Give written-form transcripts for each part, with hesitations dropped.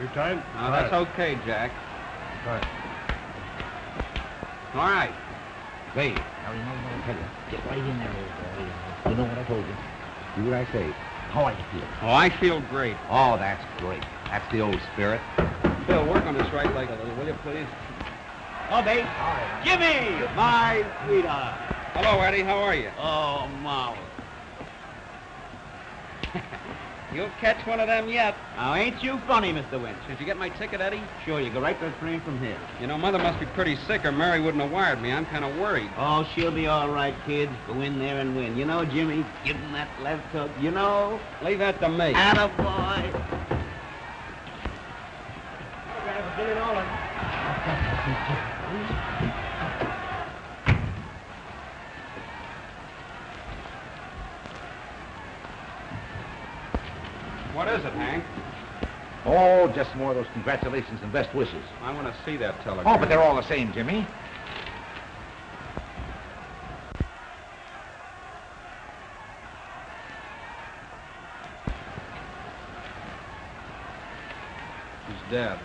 You tight? No, that's okay, Jack. Right. All right. Say, now remember what I tell you. Get right in there, old boy. You know what I told you. Do what I say. How are you feeling? Oh, I feel great. Oh, that's great. That's the old spirit. Bill, work on this right leg a little, will you, please? Oh, babe. Jimmy, my sweetheart. Hello, Eddie. How are you? Oh, marvelous. You'll catch one of them yet. Now, ain't you funny, Mr. Winch? Did you get my ticket, Eddie? Sure, you go right to the train from here. You know, Mother must be pretty sick or Mary wouldn't have wired me. I'm kind of worried. Oh, she'll be all right, kids. Go in there and win. You know, Jimmy, give him that left hook. You know? Leave that to me. Attaboy. Billy Nolan. What is it, Hank? Oh, just more of those congratulations and best wishes. I want to see that telegram. Oh, but they're all the same, Jimmy. She's dead.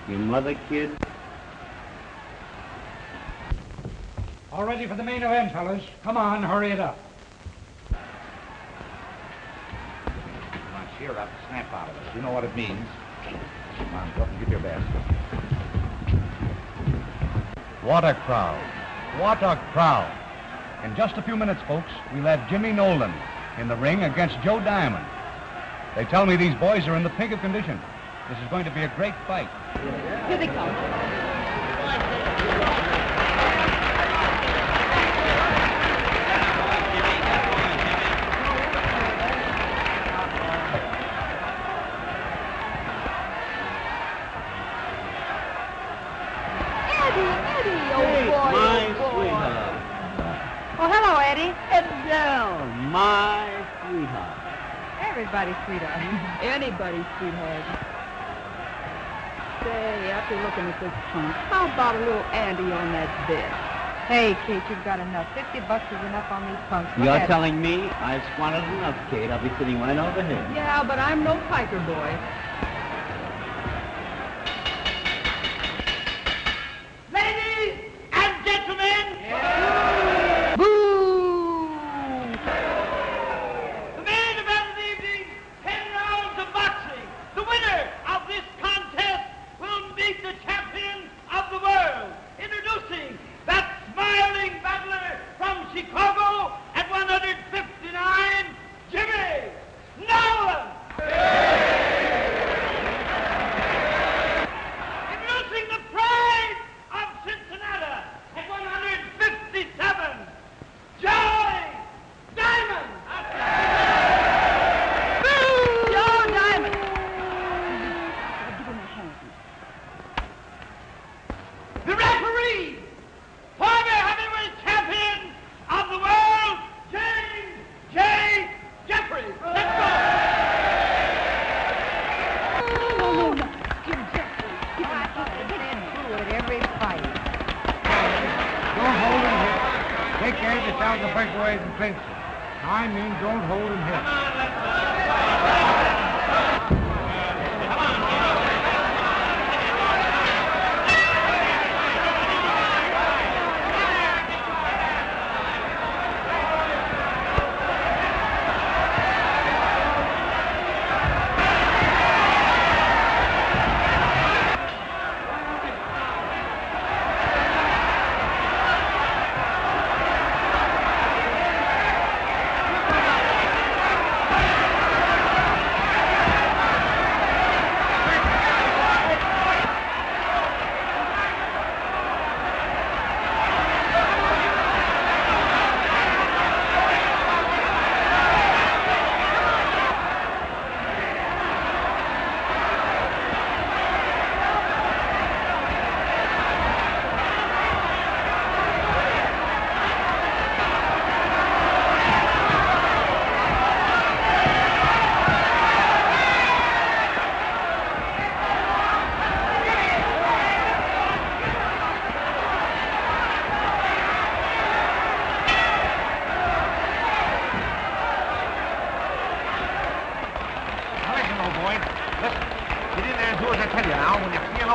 Your mother, kid? All ready for the main event, fellas. Come on, hurry it up. Come on, cheer up. Snap out of it. You know what it means. Come on, go up and give your best. What a crowd. What a crowd. In just a few minutes, folks, we'll have Jimmy Nolan in the ring against Joe Diamond. They tell me these boys are in the pink of condition. This is going to be a great fight. Here they come. Eddie, oh Hey, boy, my oh boy. sweetheart. Oh, hello, Eddie. Adele, my sweetheart. Everybody's sweetheart. Anybody's sweetheart. Say, after looking at this trunk, how about a little Andy on that bed? Hey, Kate, you've got enough. $50 is enough on these punks. Look You're at telling me I've squandered enough, Kate. I'll be sitting right over here. it. Yeah, but I'm no piker boy. Ladies and gentlemen, Boo! the main event of the evening, 10 rounds of boxing. The winner of this contest will meet the champion of the world. Introducing that smiling battler from Chicago at 159, Jimmy Nolan. Introducing the pride of Cincinnati at 157, Joe Diamond. Joe Diamond. Give him a hand. The referee, former heavyweight champion of the world, James J. Jeffries. Let's go. No. Jim Jeffries. Give him a hand. Get in through it every fight. Don't hold him here. Take care of yourselves the breakaways and clinches. I mean, don't hold him here.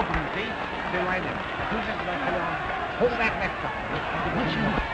open, you see? Stay right there. Who's this about to hold that left up? What's your...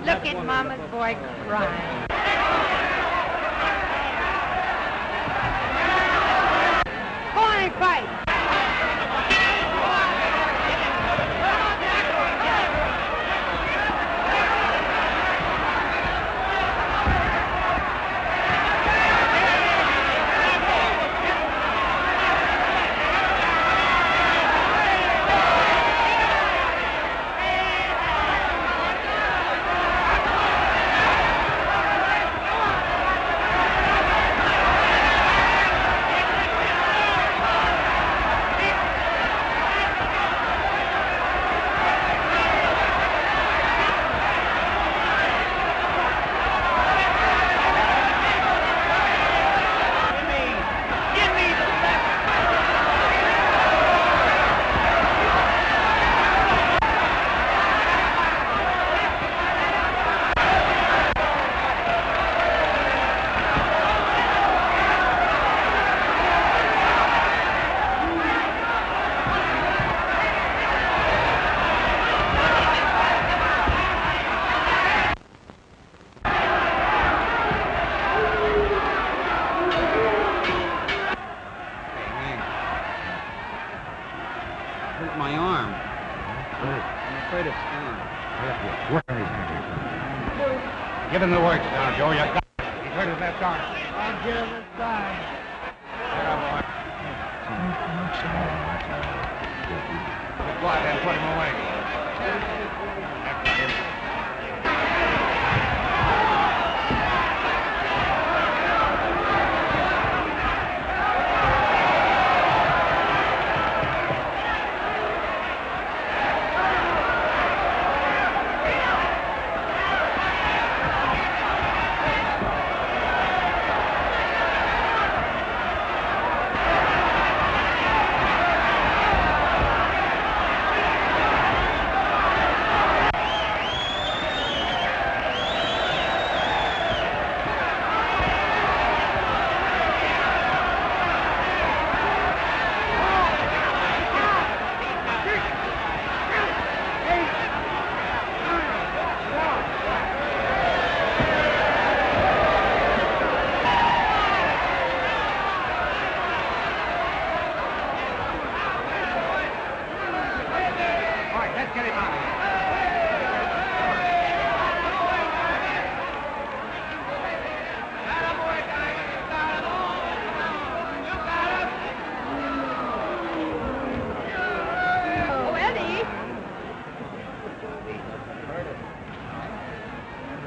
Look at Mama's boy crying. Go on and fight. Hurt my arm. I'm afraid it's gone. Work on his hand. Give him the works now, Joe. You got it. He's hurt his left arm. I'll give him a sign. Get up, boy. Be quiet and put him away. That's him.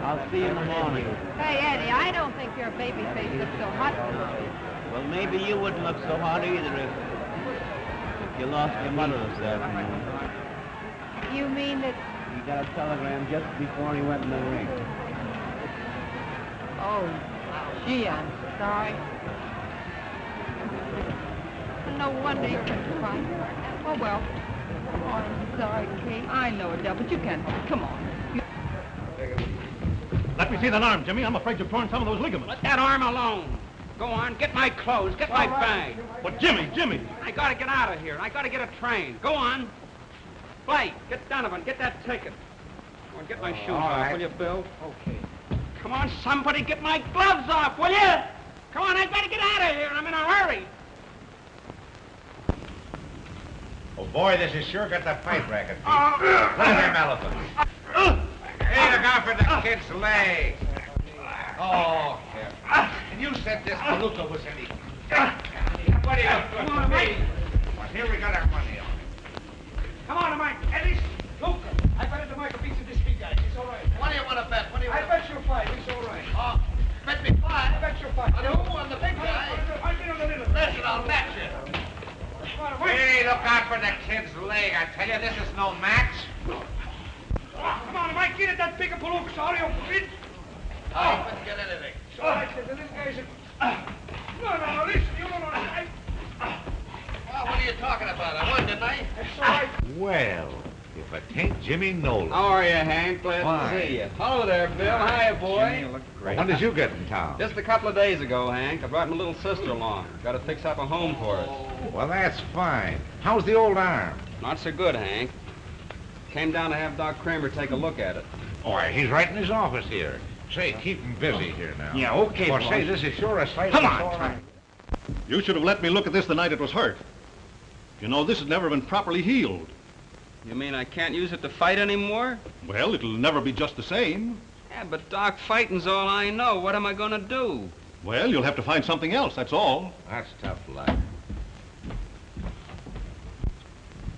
I'll see you in the morning. Hey, Eddie, I don't think your baby face looks so hot today. Well, maybe you wouldn't look so hot either if you lost your mother this afternoon. You mean that... He got a telegram just before he went in the ring. Oh, gee, I'm sorry. No wonder you couldn't cry. Oh, well. Oh, I'm sorry, Kate. I know it, Del, but you can't help it. Come on. Let me see that arm, Jimmy. I'm afraid you've torn some of those ligaments. Let that arm alone. Go on, get my clothes, get my bag. But Jimmy. I gotta get out of here. I gotta get a train. Go on. Blake, get Donovan, get that ticket. Go on, get my shoes off, will you, Bill? Okay. Come on, somebody get my gloves off, will you? Come on, I gotta get out of here. I'm in a hurry. Oh, boy, this is sure got the fight racket. Look at them elephants. Hey, look out for the kid's leg. Oh, yeah. And you said this Maluka was any... What are you doing? Come on, Mike. Well, here we got our money on. Come on, Mike. Eddie, Luca. I bet Mike a piece of this big guy. It's all right. What do you want to bet? I bet you'll fight. It's all right. Oh, bet me five. I bet you'll fight. On who? On the big guy? I'll get on the little. Listen, I'll match you. Hey, look out for the kid's leg. I tell you, this is no match. Come on, Mike. Get at that big palooka. Sorry, Uncle Pete. I couldn't get anything. All right, this guy's No, listen. You don't know. Well, what are you talking about? I won, didn't I? That's all right. Well, if it ain't Jimmy Nolan. How are you, Hank? Glad Fine. to see you. Hello there, Bill. Hiya, boy. When did you get in town? Just a couple of days ago, Hank. I brought my little sister along. Got to fix up a home for us. Well, that's fine. How's the old arm? Not so good, Hank. Came down to have Doc Kramer take a look at it. Why, he's right in his office here. Say, keep him busy here now. Yeah, okay, Or boss. say, this is sure a sight. Come of on, sore Tom. eye. You should have let me look at this the night it was hurt. You know, this has never been properly healed. You mean I can't use it to fight anymore? Well, it'll never be just the same. Yeah, but Doc, fighting's all I know. What am I going to do? Well, you'll have to find something else, that's all. That's tough luck.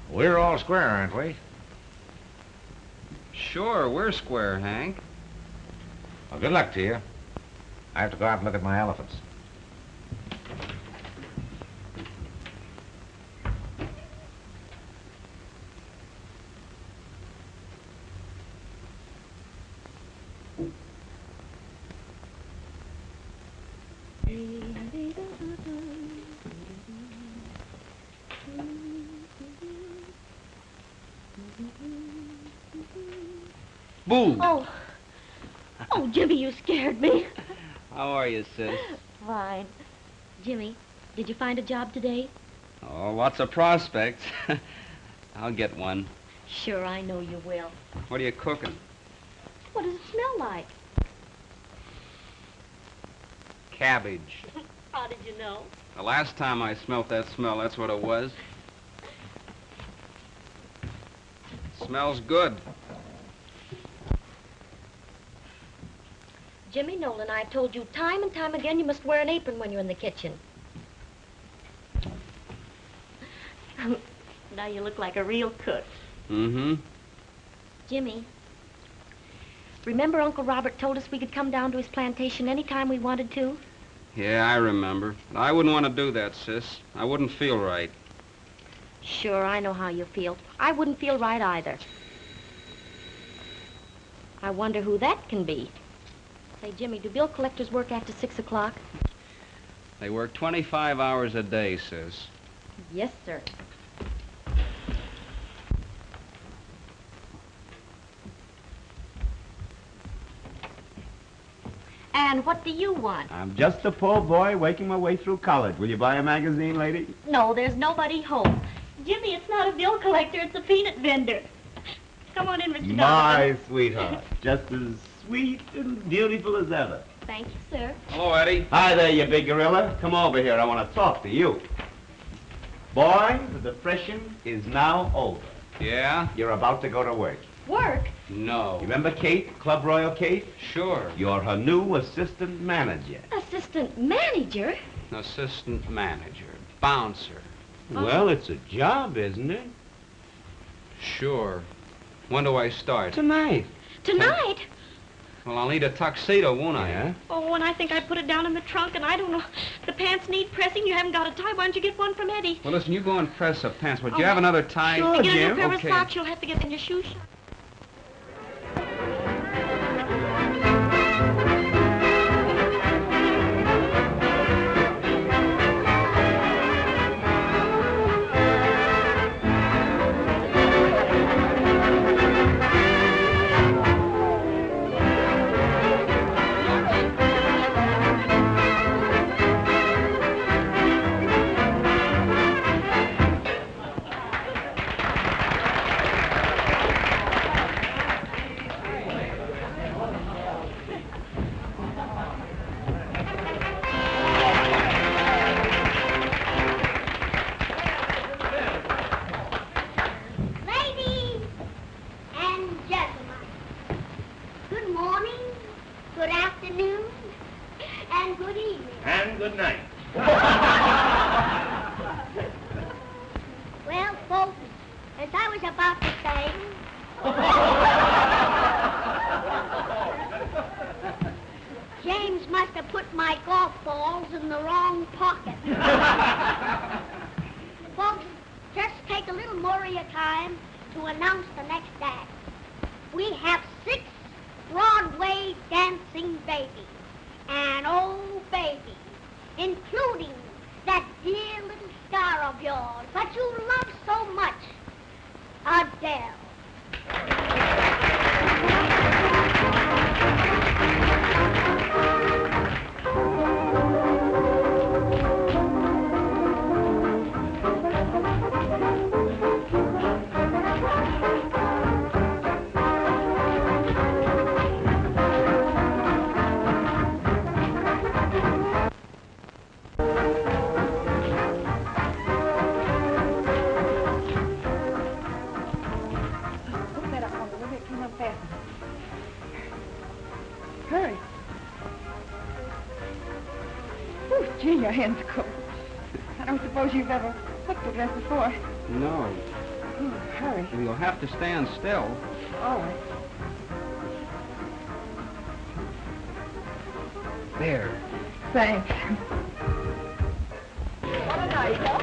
We're all square, aren't we? Sure, we're square, Hank. Well, good luck to you. I have to go out and look at my elephants. Boo! Oh, Jimmy, you scared me. How are you, sis? Fine. Jimmy, did you find a job today? Oh, lots of prospects. I'll get one. Sure, I know you will. What are you cooking? What does it smell like? Cabbage. How did you know? The last time I smelt that smell, that's what it was. Smells good. Jimmy Nolan, I've told you time and time again you must wear an apron when you're in the kitchen. Now you look like a real cook. Mm-hmm. Jimmy, remember Uncle Robert told us we could come down to his plantation anytime we wanted to? Yeah, I remember. I wouldn't want to do that, sis. I wouldn't feel right. Sure, I know how you feel. I wouldn't feel right either. I wonder who that can be. Say, Jimmy, do bill collectors work after 6 o'clock? They work 25 hours a day, sis. Yes, sir. And what do you want? I'm just a poor boy waking my way through college. Will you buy a magazine, lady? No, there's nobody home. Jimmy, it's not a bill collector, it's a peanut vendor. Come on in, Mr. Donovan. My sweetheart. Just as sweet and beautiful as ever. Thank you, sir. Hello, Eddie. Hi there, you big gorilla. Come over here. I want to talk to you. Boy, the depression is now over. Yeah? You're about to go to work. Work? No. You remember Kate, Club Royal Kate? Sure. You're her new assistant manager. Assistant manager? Assistant manager. Bouncer. Well, it's a job, isn't it? Sure. When do I start? Tonight. Tonight? Well, I'll need a tuxedo, won't I? Yeah? Oh, and I think I put it down in the trunk, and I don't know. The pants need pressing. You haven't got a tie. Why don't you get one from Eddie? Well, listen, you go and press up pants. Would you Oh, have another tie? sure. To get a Jim, new pair okay. of socks, you'll have to get in your shoe shop. afternoon. And good evening. And good night. Well, folks, as I was about to say, James must have put my golf balls in the wrong pocket. Folks, just take a little more of your time to announce the next act. We have 6 Broadway dancing babies. And oh, baby, including that dear little star of yours that you love so much, Adele. Hurry. Oh, gee, your hands are cold. I don't suppose you've ever hooked a dress before. No. Oh, hurry. You'll have to stand still. All right. There. Thanks. What a night, huh?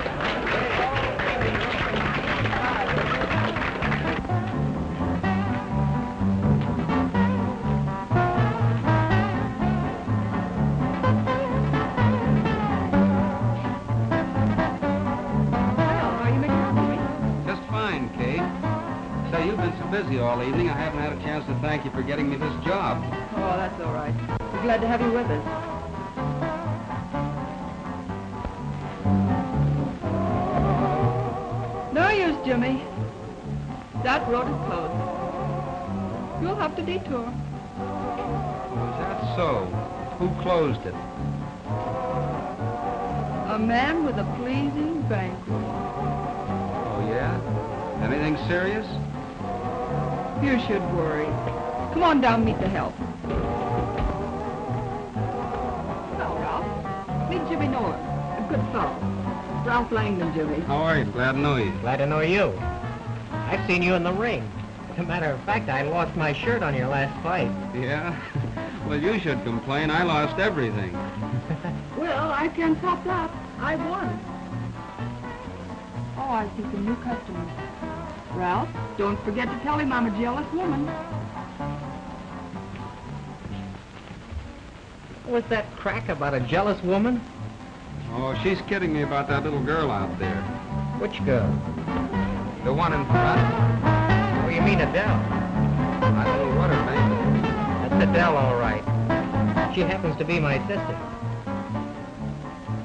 Say, you've been so busy all evening, I haven't had a chance to thank you for getting me this job. Oh, that's all right. We're glad to have you with us. No use, Jimmy. That road is closed. You'll have to detour. Oh, is that so? Who closed it? A man with a pleasing banquet. Oh, yeah? Anything serious? You should worry. Come on down, meet the help. Hello, Ralph. Meet Jimmy Nolan, a good fellow. Ralph Langdon, Jimmy. How are you? Glad to know you. Glad to know you. I've seen you in the ring. As a matter of fact, I lost my shirt on your last fight. Yeah? Well, you should complain. I lost everything. Well, I can't top that. I won. Oh, I see some new customers. Ralph, don't forget to tell him I'm a jealous woman. What's that crack about a jealous woman? Oh, she's kidding me about that little girl out there. Which girl? The one in front. Oh, you mean Adele? I don't know what her name is. That's Adele, all right. She happens to be my sister.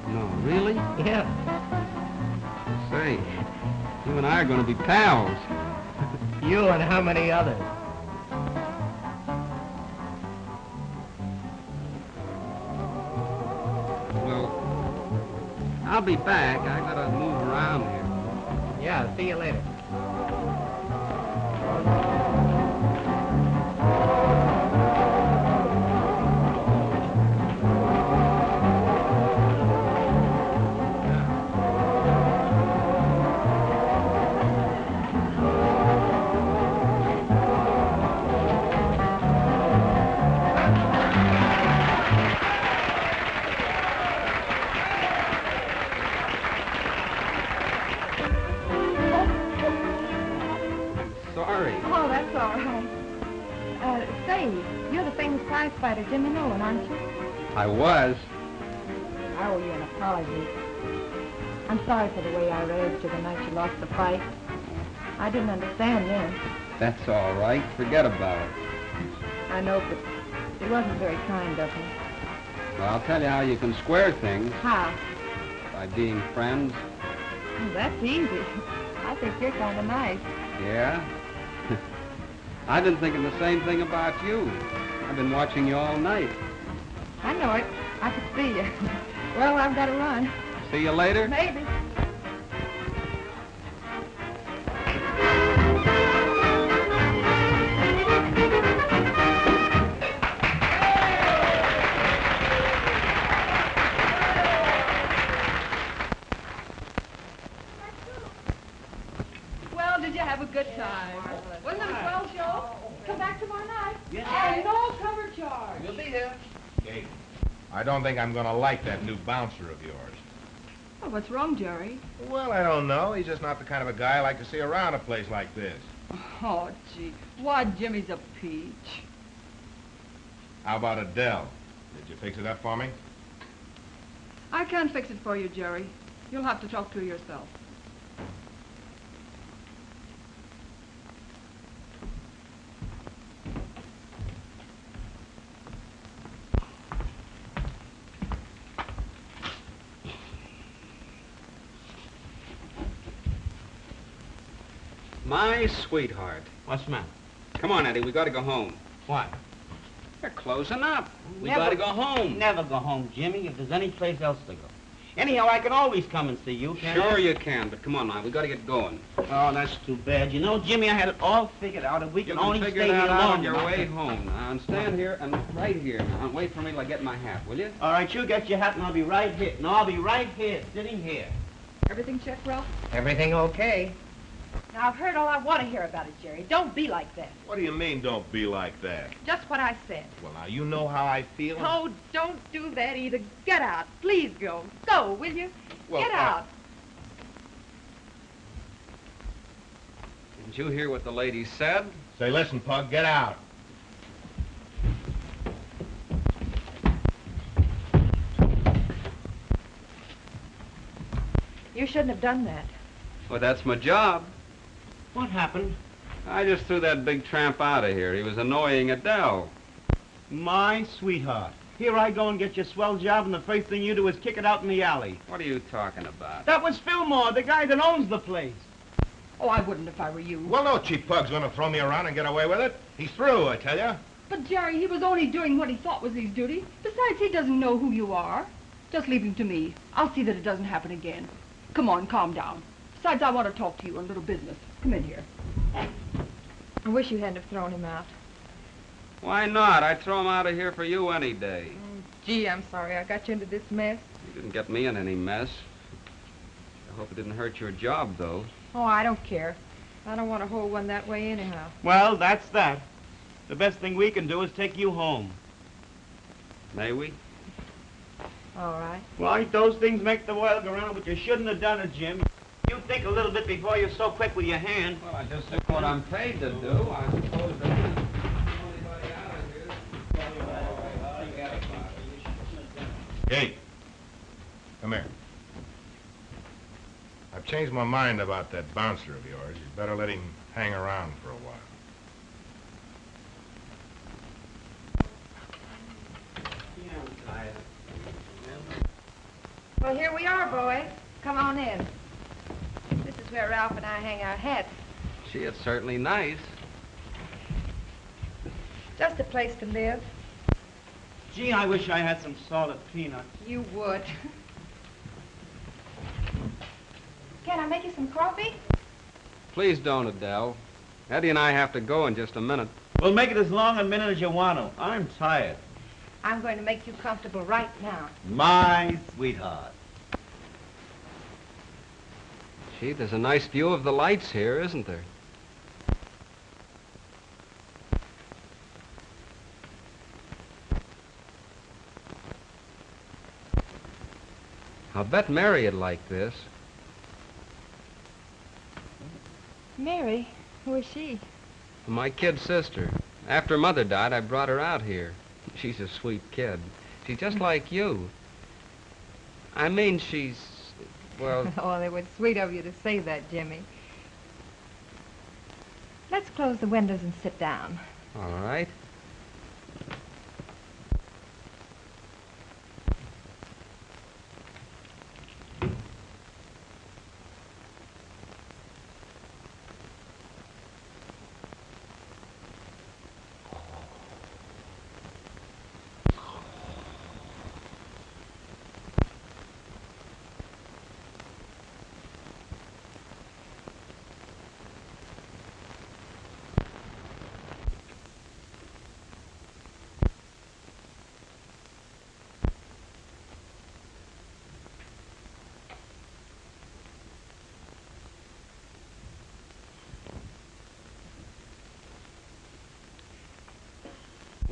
No, really? Yeah. Say, you and I are going to be pals. You and how many others? Well, I'll be back. I got to move around here. Yeah, see you later. Oh, that's all right. Say, you're the famous prize fighter, Jimmy Nolan, aren't you? I was. I owe you an apology. I'm sorry for the way I raised you the night you lost the fight. I didn't understand then. That's all right. Forget about it. I know, but it wasn't very kind of me. Well, I'll tell you how you can square things. How? By being friends. Oh, that's easy. I think you're kind of nice. Yeah? I've been thinking the same thing about you. I've been watching you all night. I know it. I could see you. Well, I've got to run. See you later? Maybe. time. Wasn't it a swell show? Come back tomorrow night. Yes, And no cover charge. We'll be here. Kate, I don't think I'm going to like that new bouncer of yours. Oh, what's wrong, Jerry? Well, I don't know. He's just not the kind of a guy I like to see around a place like this. Oh, gee. Why, Jimmy's a peach. How about Adele? Did you fix it up for me? I can't fix it for you, Jerry. You'll have to talk to her yourself. My sweetheart. What's the matter? Come on, Eddie, we gotta go home. What? They're closing up. We Never- gotta go home. Never go home, Jimmy, if there's any place else to go. Anyhow, I can always come and see you, can't I? Sure you can, but come on now, we gotta get going. Oh, that's too bad. You know, Jimmy, I had it all figured out. If we You can can only figure stay that here out long on your enough. way home now, and stand here and right here now, and wait for me till I get my hat, will you? All right, you get your hat, and I'll be right here. No, I'll be right here, sitting here. Everything checked, Ralph? Everything okay? Now, I've heard all I want to hear about it, Jerry. Don't be like that. What do you mean, don't be like that? Just what I said. Well, now, you know how I feel. Oh, don't do that either. Get out. Please go. Go, will you? Well, Get out. Didn't you hear what the lady said? Say, listen, Pug, get out. You shouldn't have done that. Well, that's my job. What happened? I just threw that big tramp out of here. He was annoying Adele. My sweetheart. Here I go and get your swell job, and the first thing you do is kick it out in the alley. What are you talking about? That was Fillmore, the guy that owns the place. Oh, I wouldn't if I were you. Well, no cheap Pug's going to throw me around and get away with it. He's through, I tell you. But, Jerry, he was only doing what he thought was his duty. Besides, he doesn't know who you are. Just leave him to me. I'll see that it doesn't happen again. Come on, calm down. Besides, I want to talk to you on a little business. Come in here. I wish you hadn't have thrown him out. Why not? I'd throw him out of here for you any day. Gee, I'm sorry I got you into this mess. You didn't get me in any mess. I hope it didn't hurt your job, though. Oh, I don't care. I don't want to hold one that way anyhow. Well, that's that. The best thing we can do is take you home. May we? All right. Why, those things make the world go round, but you shouldn't have done it, Jim. You think a little bit before you're so quick with your hand. Well, I just do what I'm paid to do. I suppose that... Kate, come here. I've changed my mind about that bouncer of yours. You'd better let him hang around for a while. Well, here we are, boys. Come on in. This is where Ralph and I hang our hats. Gee, it's certainly nice. Just a place to live. Gee, I wish I had some salted peanuts. You would. Can I make you some coffee? Please don't, Adele. Eddie and I have to go in just a minute. Well, make it as long a minute as you want to. I'm tired. I'm going to make you comfortable right now. My sweetheart. Gee, there's a nice view of the lights here, isn't there? I'll bet Mary'd like this. Mary? Who is she? My kid sister. After Mother died, I brought her out here. She's a sweet kid. She's just like you. I mean, she's, well... Oh, it was sweet of you to say that, Jimmy. Let's close the windows and sit down. All right.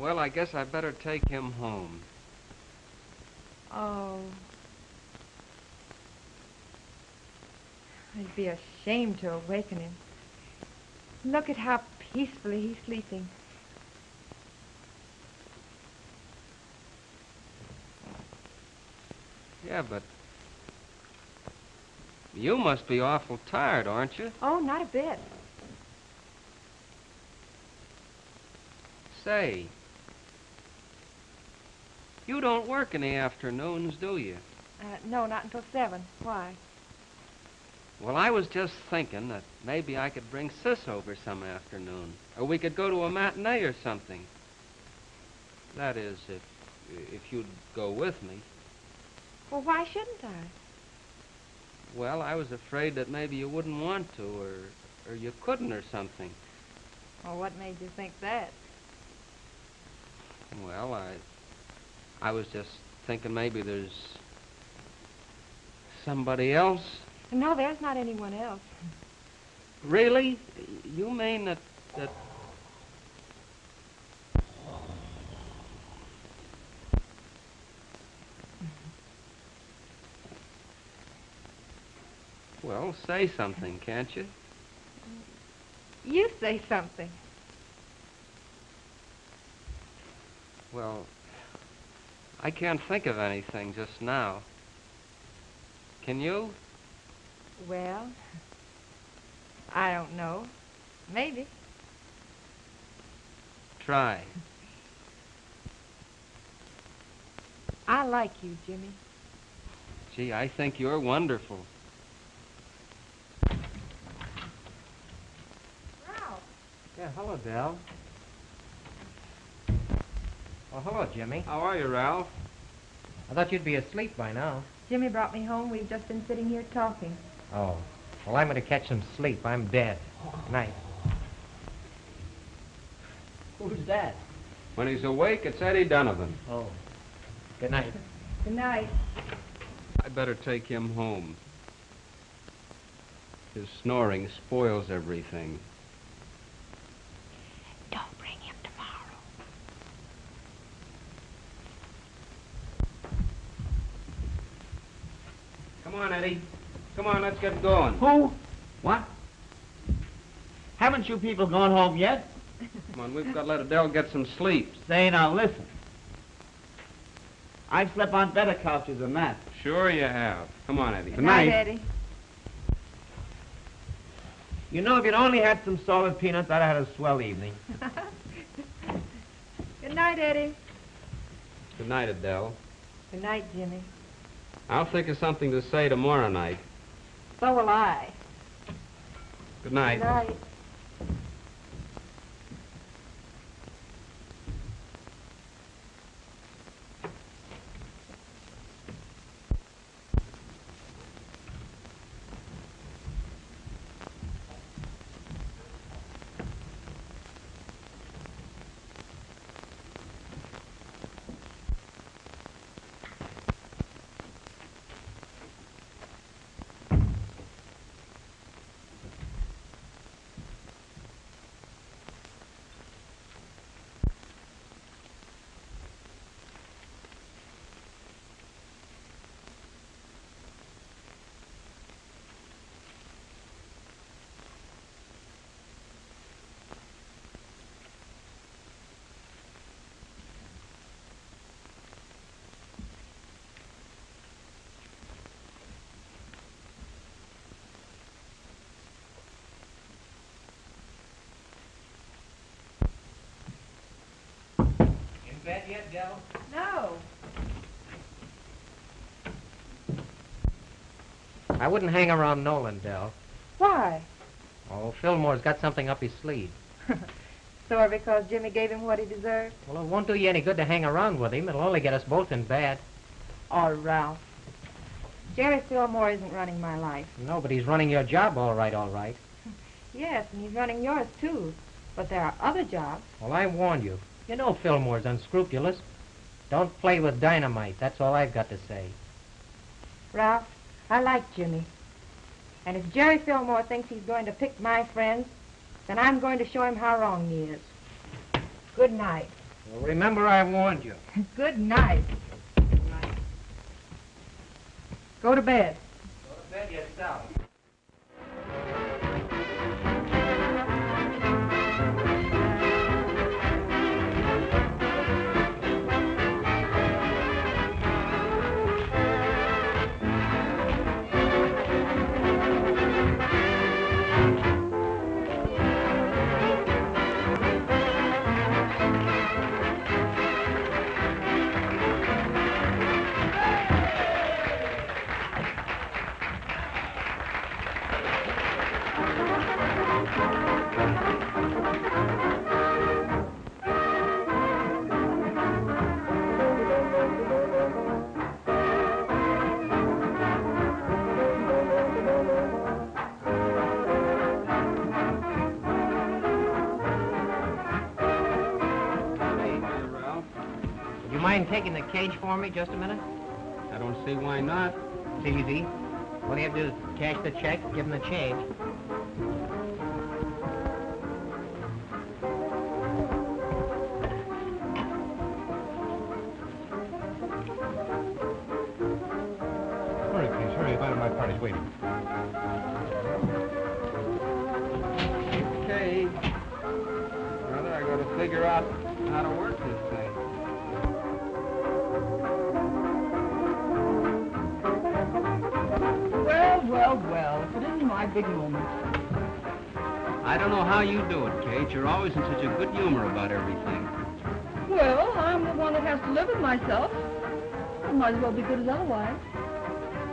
Well, I guess I better take him home. Oh. I'd be ashamed to awaken him. Look at how peacefully he's sleeping. Yeah, but you must be awful tired, aren't you? Oh, not a bit. Say, you don't work in the afternoons, do you? No, not until 7. Why? Well, I was just thinking that maybe I could bring Sis over some afternoon. Or we could go to a matinee or something. That is, if you'd go with me. Well, why shouldn't I? Well, I was afraid that maybe you wouldn't want to, or you couldn't or something. Well, what made you think that? Well, I was just thinking maybe there's somebody else. No, there's not anyone else. Really? You mean that... Well, say something, can't you? You say something. Well, I can't think of anything just now. Can you? Well, I don't know. Maybe. Try. I like you, Jimmy. Gee, I think you're wonderful. Ralph. Yeah, hello, Del. Well, hello, Jimmy. How are you, Ralph? I thought you'd be asleep by now. Jimmy brought me home. We've just been sitting here talking. Oh. Well, I'm going to catch some sleep. I'm dead. Good night. Who's that? When he's awake, it's Eddie Donovan. Oh. Good night. Good night. I'd better take him home. His snoring spoils everything. Don't bring him tomorrow. Come on, Eddie. Come on, let's get going. Who? What? Haven't you people gone home yet? Come on, we've got to let Adele get some sleep. Say, now listen. I've slept on better couches than that. Sure you have. Come on, Eddie. Good night. Eddie. You know, if you'd only had some solid peanuts, I'd have had a swell evening. Good night, Eddie. Good night, Adele. Good night, Jimmy. I'll think of something to say tomorrow night. So will I. Good night. Good night. Bed yet, Del? No. I wouldn't hang around Nolan, Del. Why? Oh, Fillmore's got something up his sleeve. Sore because Jimmy gave him what he deserved? Well, it won't do you any good to hang around with him. It'll only get us both in bad. Oh, Ralph. Jerry Fillmore isn't running my life. No, but he's running your job all right, all right. Yes, and he's running yours, too. But there are other jobs. Well, I warned you. You know Fillmore's unscrupulous. Don't play with dynamite. That's all I've got to say. Ralph, I like Jimmy. And if Jerry Fillmore thinks he's going to pick my friends, then I'm going to show him how wrong he is. Good night. Well, remember I warned you. Good night. Go to bed. Go to bed yourself. Mind taking the cage for me just a minute? I don't see why not. It's easy. All you have to do is cash the check, give him the change. Hurry, please. Hurry. A my party's waiting. Okay. Brother, I gotta figure out how to work this thing. Well, if it isn't my big moment. I don't know how you do it, Kate. You're always in such a good humor about everything. Well, I'm the one that has to live with myself. I might as well be good as otherwise.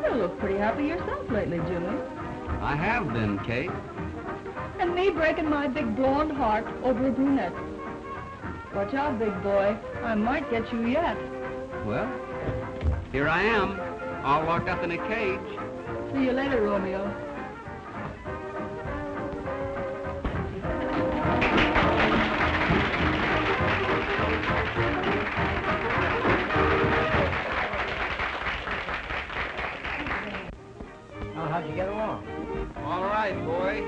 You look pretty happy yourself lately, Jimmy. I have been, Kate. And me breaking my big blonde heart over a brunette. Watch out, big boy. I might get you yet. Well, here I am, all locked up in a cage. See you later, Romeo. Oh, how'd you get along? All right, boy.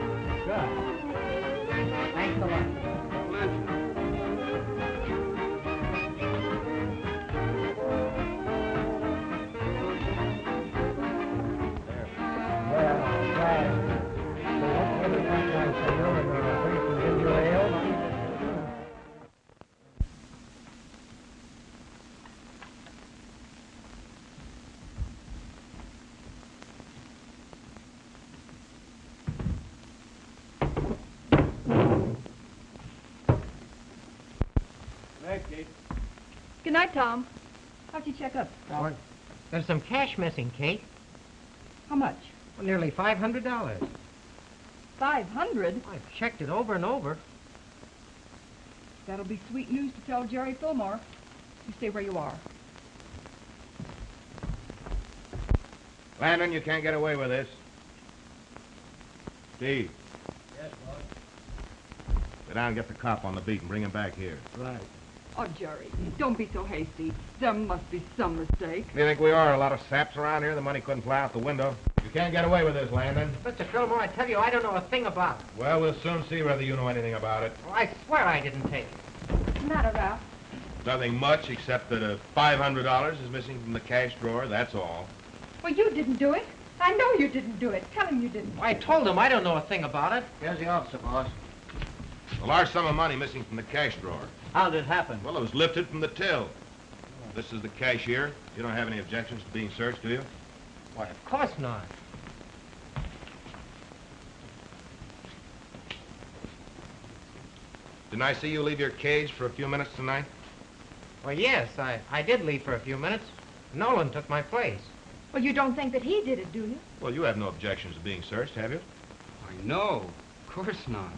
Good. Thanks a lot. Pleasure. Good night, Tom. How'd you check up? Well, there's some cash missing, Kate. How much? Well, nearly $500. 500? I've checked it over and over. That'll be sweet news to tell Jerry Fillmore. You stay where you are. Landon, you can't get away with this. Steve. Yes, boss. Go down and get the cop on the beat and bring him back here. Right. Oh, Jerry, don't be so hasty. There must be some mistake. You think we are? A lot of saps around here. The money couldn't fly out the window. You can't get away with this, Landon. Mr. Fillmore, I tell you, I don't know a thing about it. Well, we'll soon see whether you know anything about it. Well, I swear I didn't take it. What's the matter, Ralph? Nothing much, except that $500 is missing from the cash drawer, that's all. Well, you didn't do it. I know you didn't do it. Tell him you didn't. I told him I don't know a thing about it. Here's the officer, boss. A large sum of money missing from the cash drawer. How did it happen? Well, it was lifted from the till. This is the cashier. You don't have any objections to being searched, do you? Why, of course not. Didn't I see you leave your cage for a few minutes tonight? Well, yes, I did leave for a few minutes. Nolan took my place. Well, you don't think that he did it, do you? Well, you have no objections to being searched, have you? Why, no. Of course not.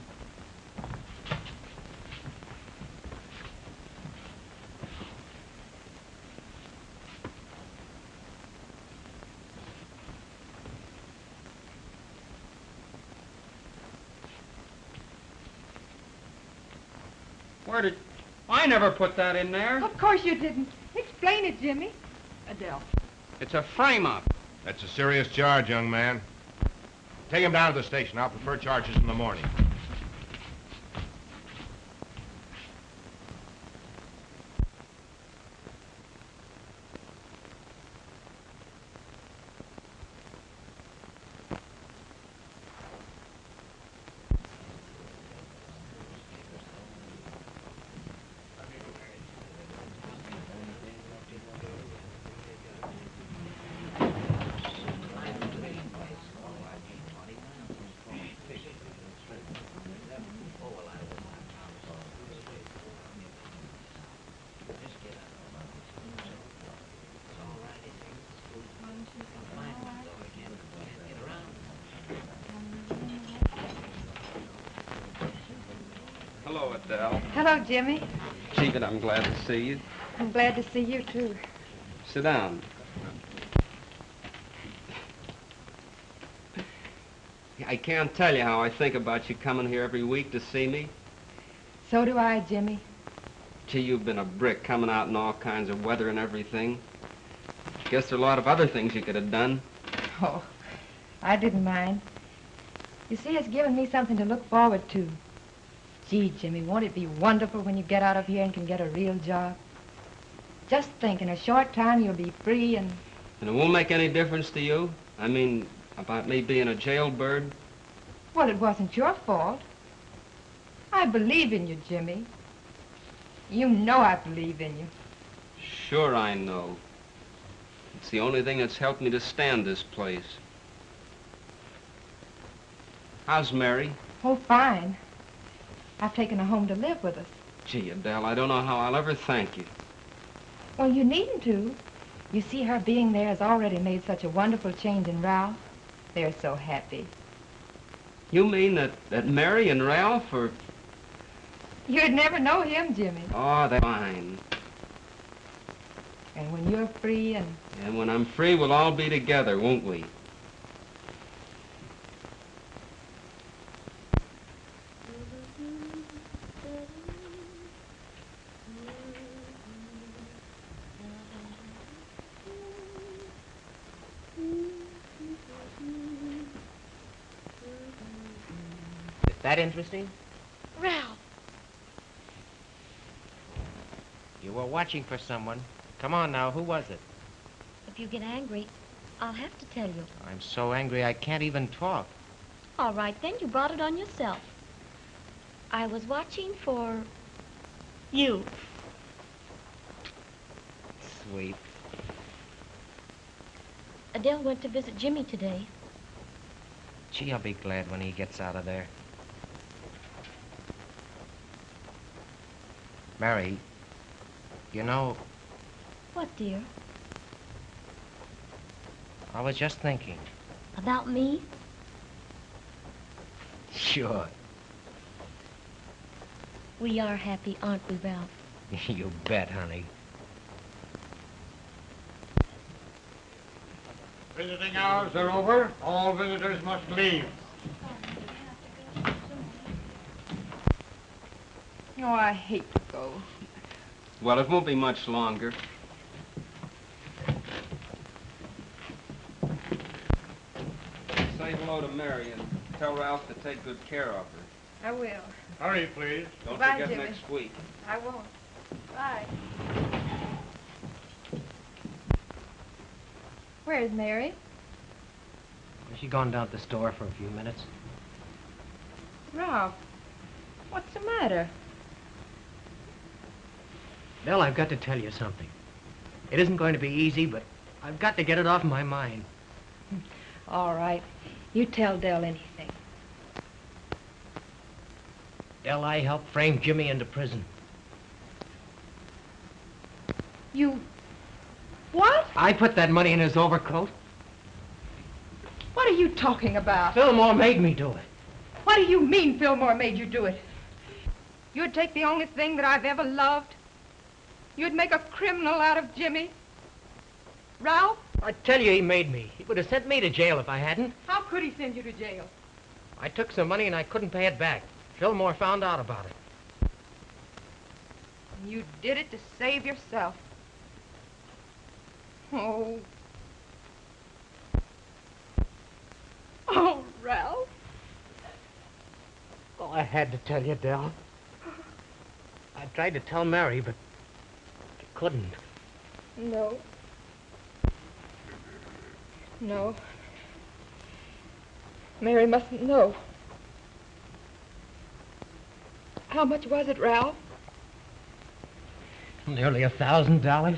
Where did... I never put that in there. Of course you didn't. Explain it, Jimmy. Adele. It's a frame-up. That's a serious charge, young man. Take him down to the station. I'll prefer charges in the morning. Dell. Hello, Jimmy. Gee, but I'm glad to see you. I'm glad to see you, too. Sit down. I can't tell you how I think about you coming here every week to see me. So do I, Jimmy. Gee, you've been a brick coming out in all kinds of weather and everything. Guess there are a lot of other things you could have done. Oh, I didn't mind. You see, it's given me something to look forward to. Gee, Jimmy, won't it be wonderful when you get out of here and can get a real job? Just think, in a short time you'll be free and... And it won't make any difference to you? I mean, about me being a jailbird? Well, it wasn't your fault. I believe in you, Jimmy. You know I believe in you. Sure I know. It's the only thing that's helped me to stand this place. How's Mary? Oh, fine. I've taken her home to live with us. Gee, Adele, I don't know how I'll ever thank you. Well, you needn't to. You see, her being there has already made such a wonderful change in Ralph. They're so happy. You mean that Mary and Ralph are... You'd never know him, Jimmy. Oh, that's fine. And when you're free and... And when I'm free, we'll all be together, won't we? Is that interesting? Ralph. You were watching for someone. Come on now, who was it? If you get angry, I'll have to tell you. I'm so angry I can't even talk. All right, then, you brought it on yourself. I was watching for... you. Sweet. Adele went to visit Jimmy today. Gee, I'll be glad when he gets out of there. Mary, you know, What, dear? I was just thinking. About me? Sure. We are happy, aren't we, Ralph? You bet, honey. Visiting hours are over. All visitors must leave. Oh, I hate to go. Well, it won't be much longer. Say hello to Mary and tell Ralph to take good care of her. I will. Hurry, please. Don't Bye, forget Jimmy. next week. I won't. Bye. Where's Mary? She gone down to the store for a few minutes. Ralph, what's the matter? Nell, I've got to tell you something. It isn't going to be easy, but I've got to get it off my mind. All right. You tell Dell anything. Dell, I helped frame Jimmy into prison. You... What? I put that money in his overcoat. What are you talking about? Fillmore made me do it. What do you mean Fillmore made you do it? You'd take the only thing that I've ever loved? You'd make a criminal out of Jimmy? Ralph? I tell you, he made me. He would have sent me to jail if I hadn't. How could he send you to jail? I took some money and I couldn't pay it back. Fillmore found out about it. You did it to save yourself. Oh. Oh, Ralph. Oh, I had to tell you, Dell. I tried to tell Mary, but I couldn't. No. No. Mary mustn't know. How much was it, Ralph? Nearly $1,000.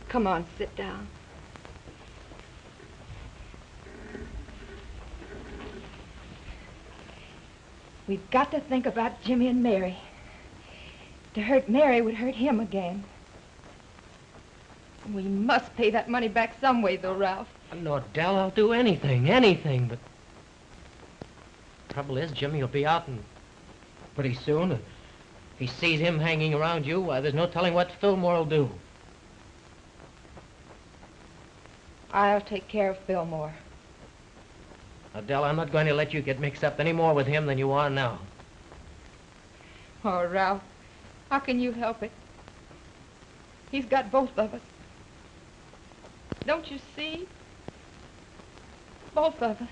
Come on, sit down. We've got to think about Jimmy and Mary. To hurt Mary would hurt him again. We must pay that money back some way, though, Ralph. No, Dell, I'll do anything, but Trouble is, Jimmy will be out and pretty soon. If he sees him hanging around you, why, there's no telling what Fillmore will do. I'll take care of Fillmore. Adele, I'm not going to let you get mixed up any more with him than you are now. Oh, Ralph, how can you help it? He's got both of us. Don't you see? Both of us.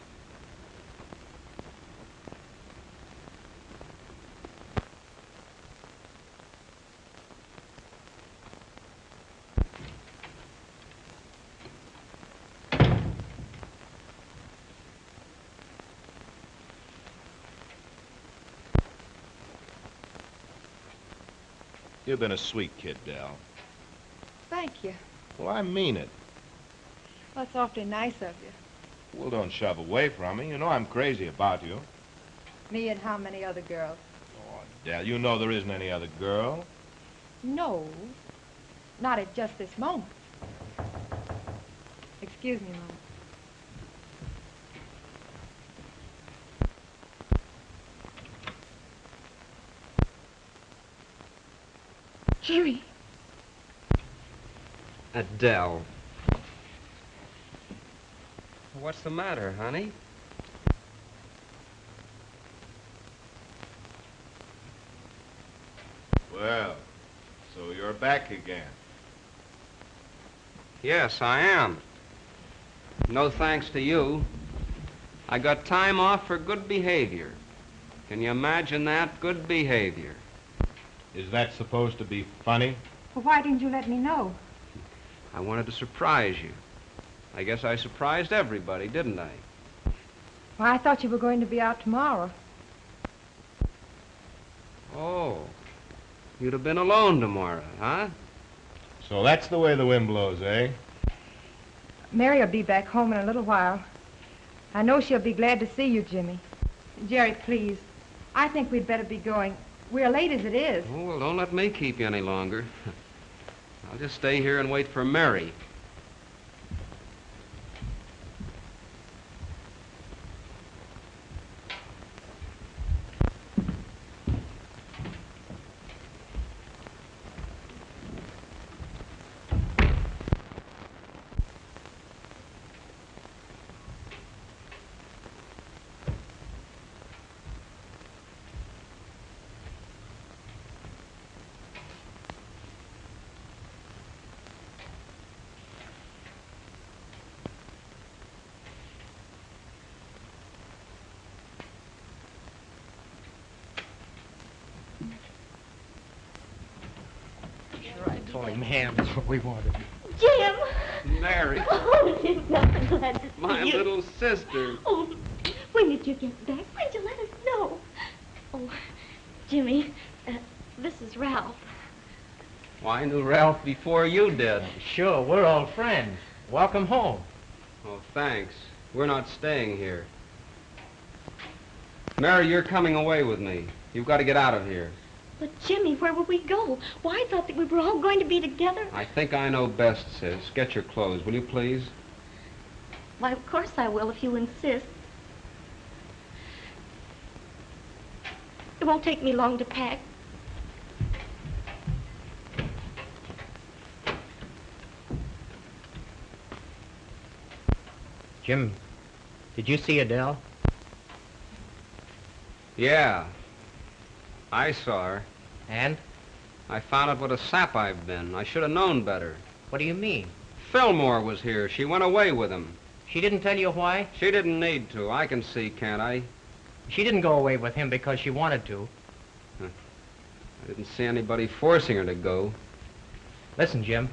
You've been a sweet kid, Del. Thank you. Well, I mean it. That's awfully nice of you. Well, don't shove away from me. You know I'm crazy about you. Me and how many other girls? Oh, Del, you know there isn't any other girl. No, not at just this moment. Excuse me, Mom. Jimmy. Adele. What's the matter, honey? Well, so you're back again. Yes, I am. No thanks to you. I got time off for good behavior. Can you imagine that? Good behavior. Is that supposed to be funny? Well, why didn't you let me know? I wanted to surprise you. I guess I surprised everybody, didn't I? Well, I thought you were going to be out tomorrow. Oh. You'd have been alone tomorrow, huh? So that's the way the wind blows, eh? Mary will be back home in a little while. I know she'll be glad to see you, Jimmy. Jerry, please. I think we'd better be going. We're late as it is. Oh, well, don't let me keep you any longer. I'll just stay here and wait for Mary. Told him ham is what we wanted. Jim! Mary. Oh, Jim, I'm glad to see My you. little sister. Oh, when did you get back? When'd you let us know? Oh, Jimmy, this is Ralph. Well, I knew Ralph before you did. Sure, we're old friends. Welcome home. Oh, thanks. We're not staying here. Mary, you're coming away with me. You've got to get out of here. But, Jimmy, where will we go? Why, I thought that we were all going to be together. I think I know best, sis. Get your clothes, will you please? Why, of course I will, if you insist. It won't take me long to pack. Jim, did you see Adele? Yeah. I saw her. And? I found out what a sap I've been. I should have known better. What do you mean? Fillmore was here. She went away with him. She didn't tell you why? She didn't need to. I can see, can't I? She didn't go away with him because she wanted to. I didn't see anybody forcing her to go. Listen, Jim.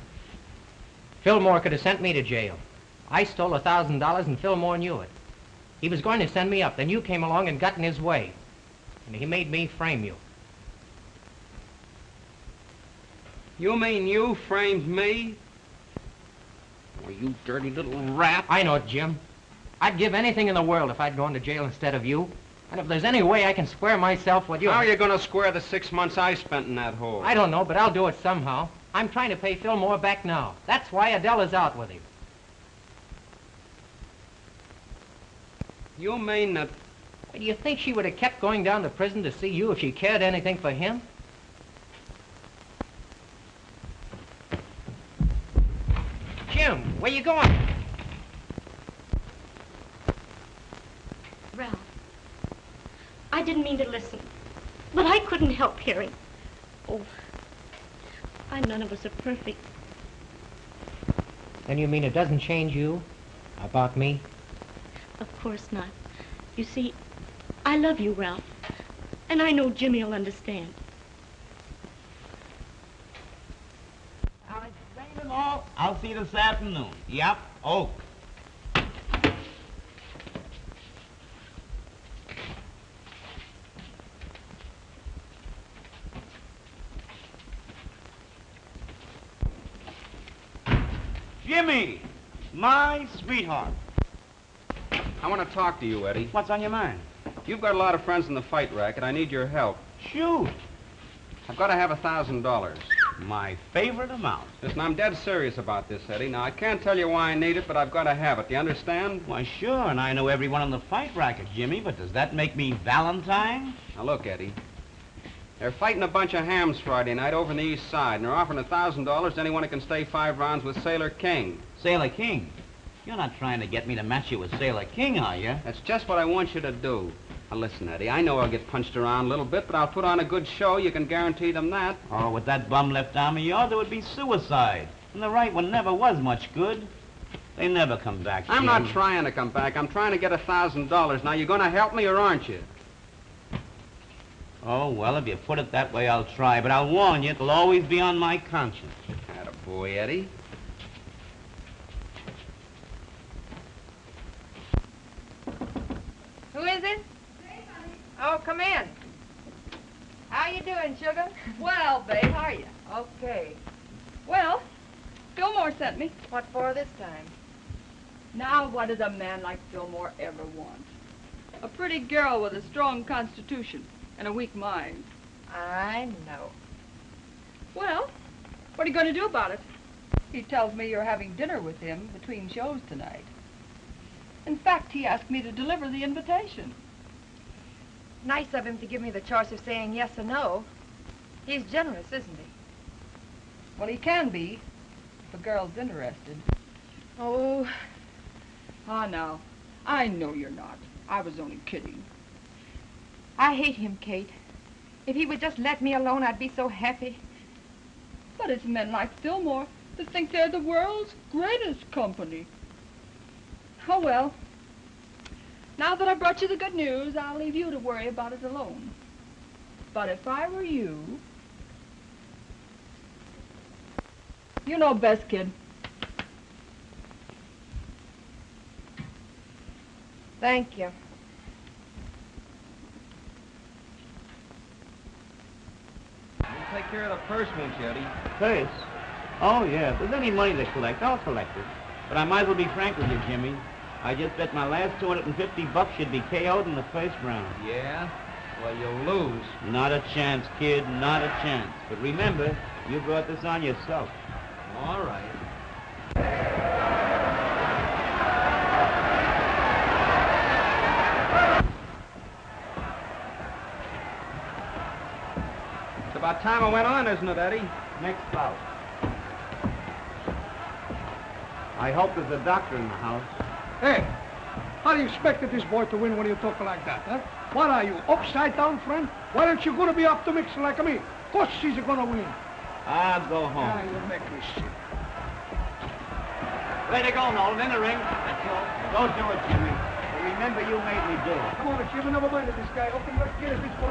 Fillmore could have sent me to jail. I stole $1,000 and Fillmore knew it. He was going to send me up, then you came along and got in his way. And he made me frame you. You mean you framed me? Oh, you dirty little rat. I know it, Jim. I'd give anything in the world if I'd gone to jail instead of you. And if there's any way I can square myself with you... How are you going to square the 6 months I spent in that hole? I don't know, but I'll do it somehow. I'm trying to pay Fillmore back now. That's why Adele is out with him. You mean that Do you think she would have kept going down to prison to see you if she cared anything for him? Jim, where you going? Ralph, I didn't mean to listen, but I couldn't help hearing. Oh, none of us are perfect. Then you mean it doesn't change you about me? Of course not. You see, I love you, Ralph, and I know Jimmy will understand. I'll explain them all. I'll see you this afternoon. Yep, Oak. Jimmy, my sweetheart. I want to talk to you, Eddie. What's on your mind? You've got a lot of friends in the fight racket. I need your help. Shoot. I've got to have $1,000. My favorite amount. Listen, I'm dead serious about this, Eddie. Now, I can't tell you why I need it, but I've got to have it. Do you understand? Why, sure, and I know everyone in the fight racket, Jimmy, but does that make me Valentine? Now, look, Eddie. They're fighting a bunch of hams Friday night over in the east side, and they're offering $1,000 to anyone who can stay 5 rounds with Sailor King. Sailor King? You're not trying to get me to match you with Sailor King, are you? That's just what I want you to do. Now, listen, Eddie, I know I'll get punched around a little bit, but I'll put on a good show. You can guarantee them that. Oh, with that bum left arm of yours, it would be suicide. And the right one never was much good. They never come back, I'm Jim. not trying to come back. I'm trying to get $1,000. Now, you going to help me or aren't you? Oh, well, if you put it that way, I'll try. But I'll warn you, it'll always be on my conscience. Attaboy, Eddie. Who is it? Oh, come in. How you doing, sugar? Well, babe, how are you? Okay. Well, Fillmore sent me. What for this time? Now, what does a man like Fillmore ever want? A pretty girl with a strong constitution and a weak mind. I know. Well, what are you going to do about it? He tells me you're having dinner with him between shows tonight. In fact, he asked me to deliver the invitation. Nice of him to give me the choice of saying yes or no. He's generous, isn't he? Well, he can be, if a girl's interested. Oh. Ah, now, I know you're not. I was only kidding. I hate him, Kate. If he would just let me alone, I'd be so happy. But it's men like Fillmore that think they're the world's greatest company. Oh, well. Now that I brought you the good news, I'll leave you to worry about it alone. But if I were you... You know best, kid. Thank you. You take care of the purse, won't you, Eddie? Purse? Oh, yeah. If there's any money to collect, I'll collect it. But I might as well be frank with you, Jimmy. I just bet my last $250 should be KO'd in the first round. Yeah? Well, you'll lose. Not a chance, kid. Not a chance. But remember, you brought this on yourself. All right. It's about time I went on, isn't it, Eddie? Next bout. I hope there's a doctor in the house. Hey, how do you expect this boy to win when you talk like that, huh? What are you, upside down, friend? Why don't you go to be optimistic like me? Of course she's gonna win. I'll go home. Ah, you make me sick. Way to go, Nolan, in the ring. That's all. Go do it, Jimmy. But remember, you made me do it. Come on, Jimmy, never mind this guy. Open the get this for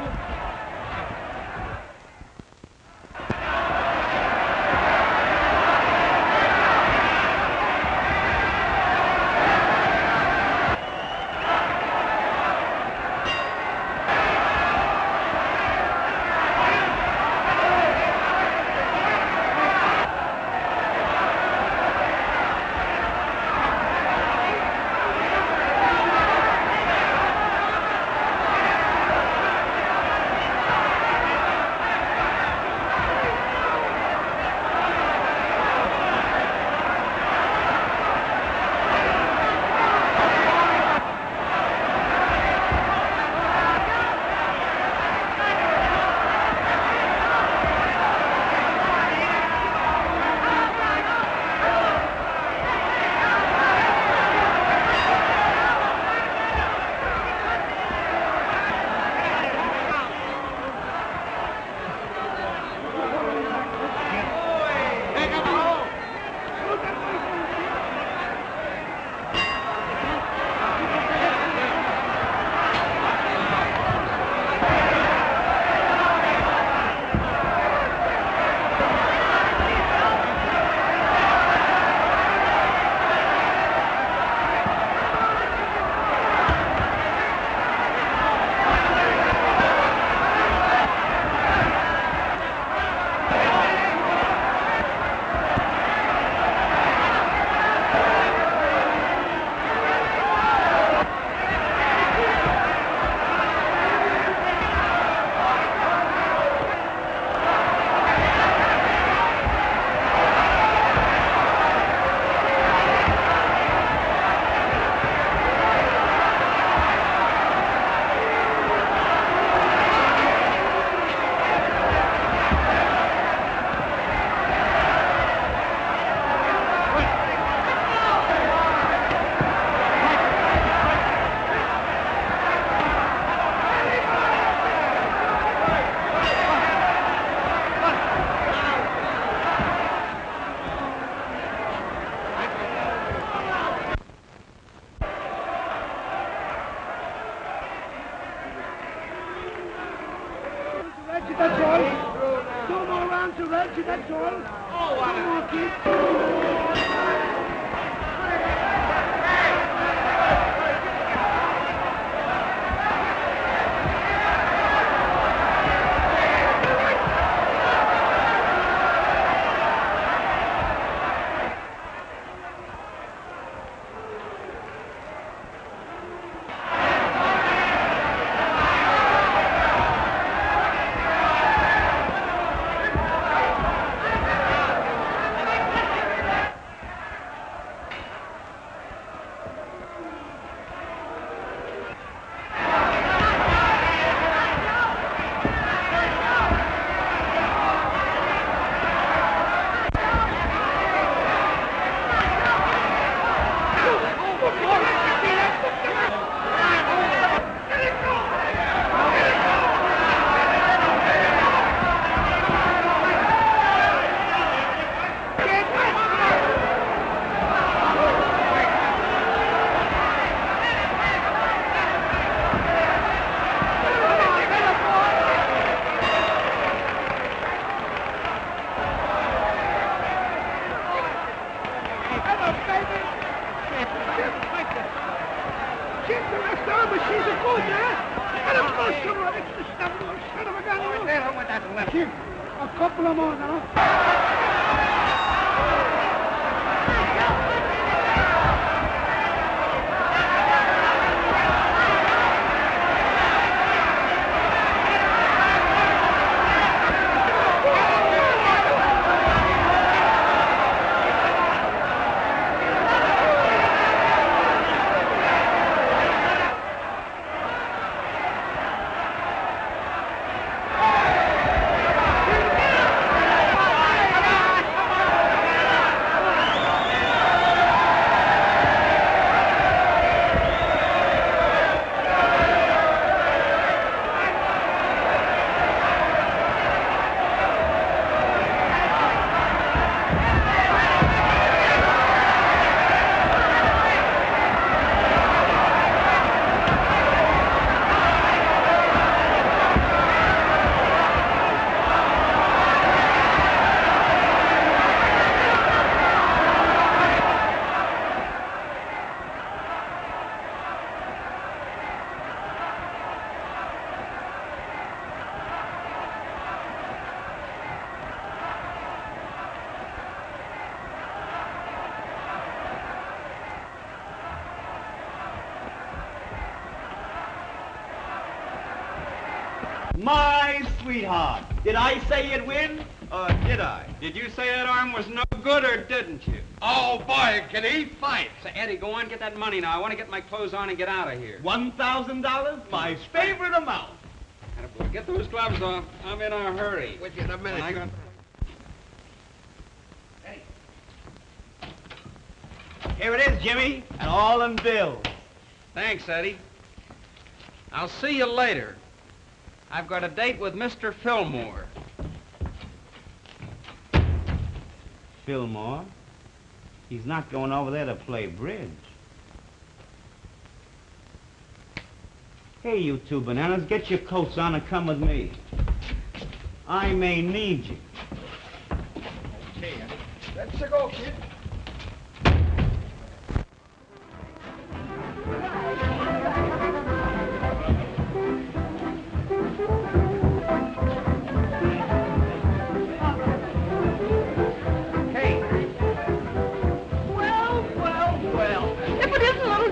to Reggie, that's all. Oh, what Come on, kid. A couple of more now. My sweetheart, did I say you'd win, or did I? Did you say that arm was no good, or didn't you? Oh, boy, can he fight? Say, Eddie, go on, get that money now. I want to get my clothes on and get out of here. $1,000? My favorite amount. Attaboy, get those gloves off. I'm in a hurry. With you in a minute. I got... Here it is, Jimmy, and all in bills. Thanks, Eddie. I'll see you later. I've got a date with Mr. Fillmore. Fillmore? He's not going over there to play bridge. Hey, you two bananas, get your coats on and come with me. I may need you. Okay, let's go, kid.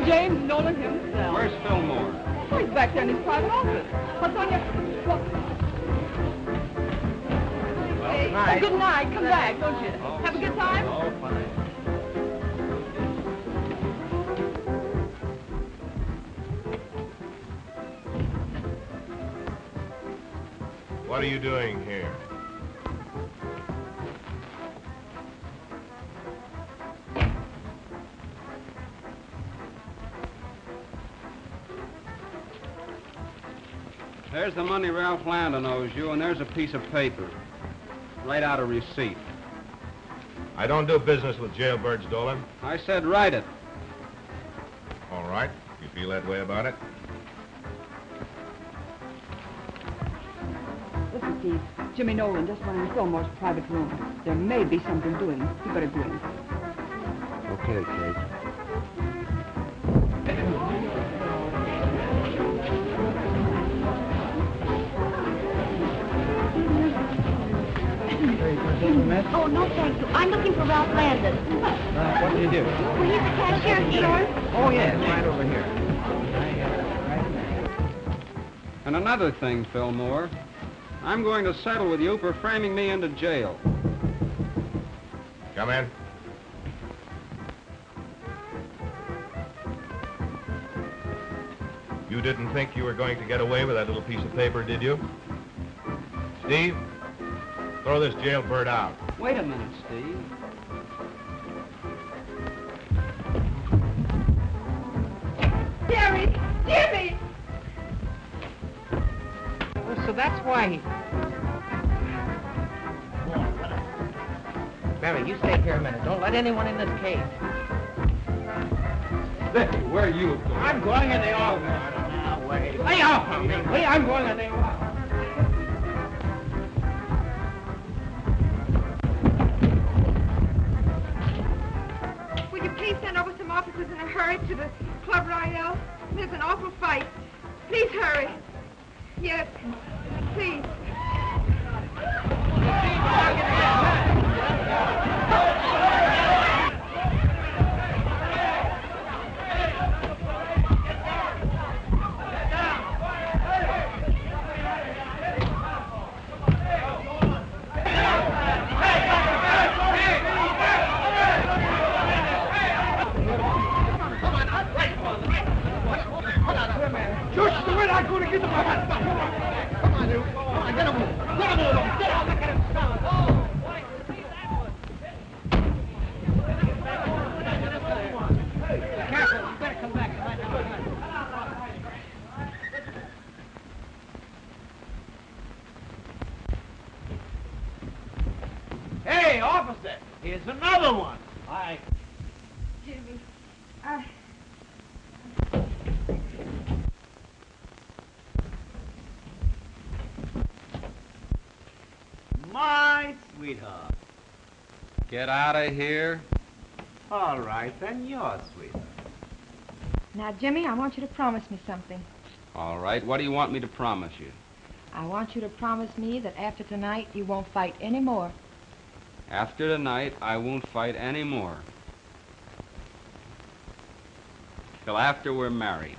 James Nolan himself. Where's Fillmore? Oh, he's back there in his private office. What's on your... Well, good night. Oh, good night. Come back, don't you? Oh, Have a good time? Oh, fine. What are you doing here? There's the money Ralph Landon owes you, and there's a piece of paper. Write out a receipt. I don't do business with jailbirds, Dolan. I said write it. All right. You feel that way about it? Listen, Keith. Jimmy Nolan just went in Fillmore's private room. There may be something doing. You better go in. Okay, Kate. Oh, no, thank you. I'm looking for Ralph Landon. What do you do? Well, he's the cashier, sir. Oh, yes, right over here. And another thing, Fillmore. I'm going to settle with you for framing me into jail. Come in. You didn't think you were going to get away with that little piece of paper, did you? Steve, throw this jailbird out. Wait a minute, Steve. Jerry! Jimmy! So that's why he... Barry, you stay here a minute. Don't let anyone in this cave. Where are you going? I'm going in the office. Now, wait. Lay off of me. I'm going in the office. Will you please send over some officers in a hurry to the Club Royale? There's an awful fight. Please hurry. Yes, please. Just the way I'm going to get the man. Come on, you. Come on, get him. Get him over. Get out. Look at him. Careful, you better come back. Hey, officer, here's another one. Hi. Jimmy, My sweetheart. Get out of here. All right, then your sweetheart. now, Jimmy, I want you to promise me something. All right, what do you want me to promise you? I want you to promise me that after tonight you won't fight any more. After tonight, I won't fight any more. Till after we're married.